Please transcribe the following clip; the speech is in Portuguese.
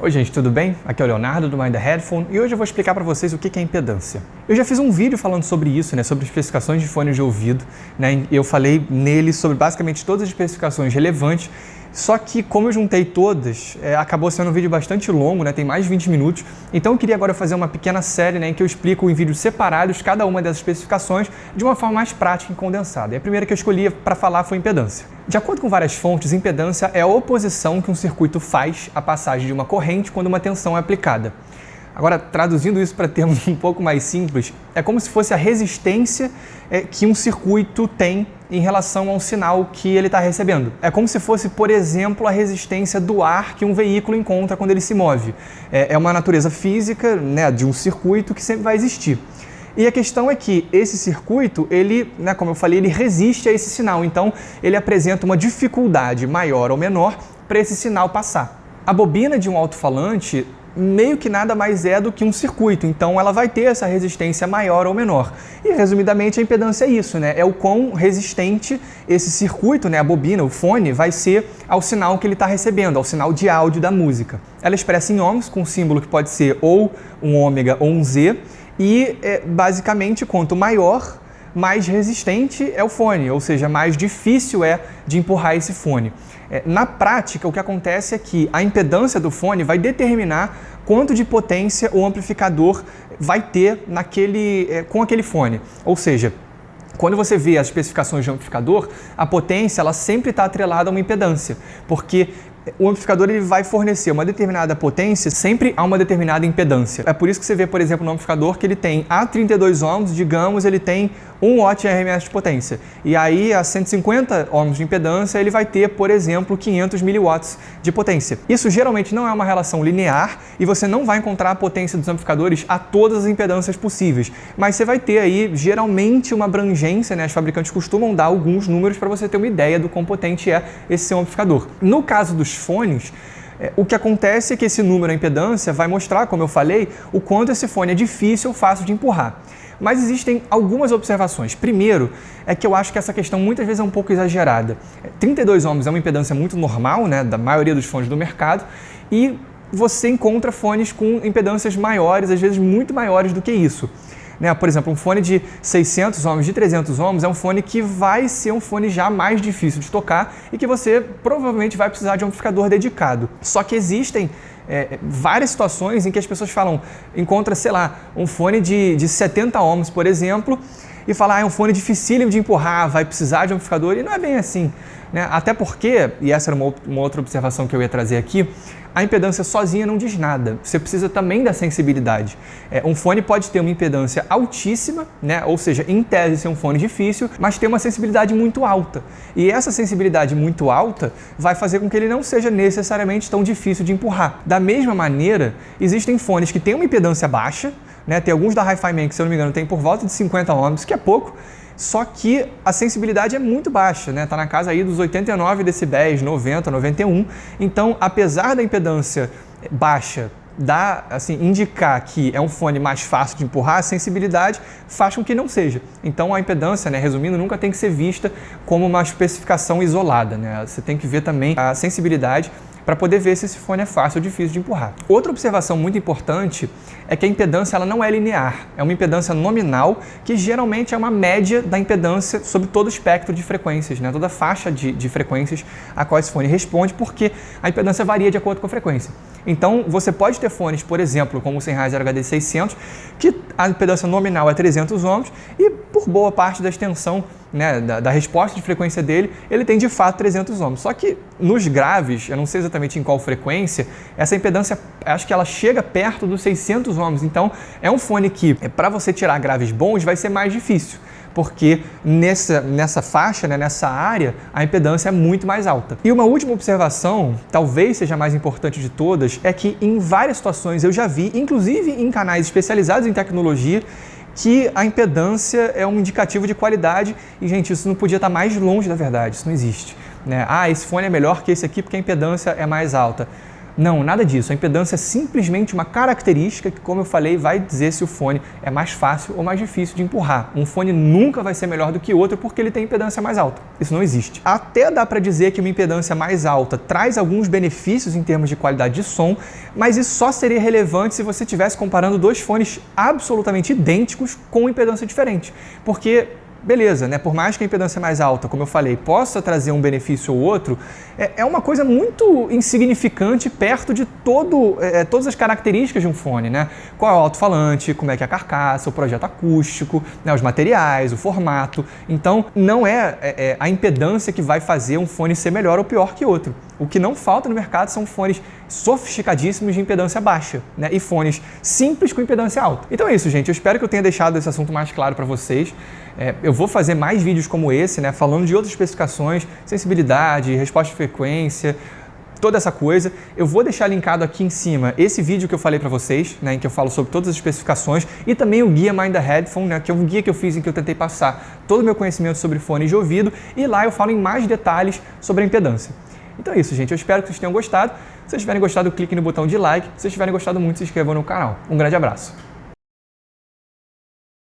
Oi gente, tudo bem? Aqui é o Leonardo do Mind the Headphone e hoje eu vou explicar para vocês o que é impedância. Eu já fiz um vídeo falando sobre isso, sobre especificações de fones de ouvido, Eu falei nele sobre basicamente todas as especificações relevantes, só que como eu juntei todas, acabou sendo um vídeo bastante longo, tem mais de 20 minutos, então eu queria agora fazer uma pequena série em que eu explico em vídeos separados cada uma dessas especificações de uma forma mais prática e condensada. E a primeira que eu escolhi para falar foi impedância. De acordo com várias fontes, impedância é a oposição que um circuito faz à passagem de uma corrente quando uma tensão é aplicada. Agora, traduzindo isso para termos um pouco mais simples, é como se fosse a resistência que um circuito tem em relação ao sinal que ele está recebendo. É como se fosse, por exemplo, a resistência do ar que um veículo encontra quando ele se move. É uma natureza física de um circuito que sempre vai existir. E a questão é que esse circuito, ele, como eu falei, ele resiste a esse sinal, então ele apresenta uma dificuldade maior ou menor para esse sinal passar. A bobina de um alto-falante meio que nada mais é do que um circuito, então ela vai ter essa resistência maior ou menor. E resumidamente a impedância é isso, é o quão resistente esse circuito, a bobina, o fone, vai ser ao sinal que ele está recebendo, ao sinal de áudio da música. Ela expressa em ohms com um símbolo que pode ser ou um ômega ou um Z, e basicamente quanto maior, mais resistente é o fone, ou seja, mais difícil é de empurrar esse fone. Na prática, o que acontece é que a impedância do fone vai determinar quanto de potência o amplificador vai ter com aquele fone. Ou seja, quando você vê as especificações de amplificador, a potência ela sempre está atrelada a uma impedância, porque o amplificador ele vai fornecer uma determinada potência sempre a uma determinada impedância. É por isso que você vê, por exemplo, no amplificador que ele tem a 32 ohms, digamos, ele tem 1 watt RMS de potência. E aí a 150 ohms de impedância ele vai ter, por exemplo, 500 miliwatts de potência. Isso geralmente não é uma relação linear e você não vai encontrar a potência dos amplificadores a todas as impedâncias possíveis. Mas você vai ter aí geralmente uma abrangência, As fabricantes costumam dar alguns números para você ter uma ideia do quão potente é esse seu amplificador. No caso dos fones, o que acontece é que esse número, a impedância, vai mostrar, como eu falei, o quanto esse fone é difícil ou fácil de empurrar. Mas existem algumas observações. Primeiro, é que eu acho que essa questão muitas vezes é um pouco exagerada. 32 ohms é uma impedância muito normal, da maioria dos fones do mercado, e você encontra fones com impedâncias maiores, às vezes muito maiores do que isso. Por exemplo, um fone de 600 ohms, de 300 ohms, é um fone que vai ser um fone já mais difícil de tocar e que você provavelmente vai precisar de um amplificador dedicado. Só que existem várias situações em que as pessoas encontra, um fone de 70 ohms, por exemplo, e fala, é um fone dificílimo de empurrar, vai precisar de um amplificador, e não é bem assim. Até porque, e essa era uma outra observação que eu ia trazer aqui, a impedância sozinha não diz nada, você precisa também da sensibilidade. Um fone pode ter uma impedância altíssima, ou seja, em tese ser um fone difícil, mas ter uma sensibilidade muito alta. E essa sensibilidade muito alta vai fazer com que ele não seja necessariamente tão difícil de empurrar. Da mesma maneira, existem fones que têm uma impedância baixa, tem alguns da Hi-Fi Man que, se eu não me engano, tem por volta de 50 ohms, que é pouco, só que a sensibilidade é muito baixa, Tá na casa aí dos 89 decibéis, 90, 91. Então, apesar da impedância baixa indicar que é um fone mais fácil de empurrar, a sensibilidade faz com que não seja. Então, a impedância, resumindo, nunca tem que ser vista como uma especificação isolada, Você tem que ver também a sensibilidade para poder ver se esse fone é fácil ou difícil de empurrar. Outra observação muito importante é que a impedância ela não é linear, é uma impedância nominal que geralmente é uma média da impedância sobre todo o espectro de frequências, toda a faixa de frequências a qual esse fone responde, porque a impedância varia de acordo com a frequência. Então, você pode ter fones, por exemplo, como o Sennheiser HD600, que a impedância nominal é 300 ohms e por boa parte da extensão da resposta de frequência dele, ele tem de fato 300 ohms. Só que nos graves, eu não sei exatamente em qual frequência, essa impedância, acho que ela chega perto dos 600 ohms. Então, é um fone que, para você tirar graves bons, vai ser mais difícil, porque nessa faixa, nessa área, a impedância é muito mais alta. E uma última observação, talvez seja a mais importante de todas, é que em várias situações eu já vi, inclusive em canais especializados em tecnologia, que a impedância é um indicativo de qualidade e, gente, isso não podia estar mais longe da verdade, isso não existe. Esse fone é melhor que esse aqui porque a impedância é mais alta. Não, nada disso. A impedância é simplesmente uma característica que, como eu falei, vai dizer se o fone é mais fácil ou mais difícil de empurrar. Um fone nunca vai ser melhor do que outro porque ele tem impedância mais alta. Isso não existe. Até dá para dizer que uma impedância mais alta traz alguns benefícios em termos de qualidade de som, mas isso só seria relevante se você estivesse comparando dois fones absolutamente idênticos com impedância diferente. Porque beleza, né? Por mais que a impedância mais alta, como eu falei, possa trazer um benefício ou outro, é uma coisa muito insignificante perto de todas as características de um fone, né? Qual é o alto-falante, como é que é a carcaça, o projeto acústico, né? Os materiais, o formato. Então, não é a impedância que vai fazer um fone ser melhor ou pior que outro. O que não falta no mercado são fones sofisticadíssimos de impedância baixa, né? E fones simples com impedância alta. Então é isso, gente. Eu espero que eu tenha deixado esse assunto mais claro para vocês. Eu vou fazer mais vídeos como esse, né? Falando de outras especificações, sensibilidade, resposta de frequência, toda essa coisa. Eu vou deixar linkado aqui em cima esse vídeo que eu falei para vocês, né? Em que eu falo sobre todas as especificações e também o guia Mind the Headphone, né? Que é um guia que eu fiz em que eu tentei passar todo o meu conhecimento sobre fones de ouvido e lá eu falo em mais detalhes sobre a impedância. Então é isso, gente. Eu espero que vocês tenham gostado. Se vocês tiverem gostado, clique no botão de like. Se vocês tiverem gostado muito, se inscrevam no canal. Um grande abraço.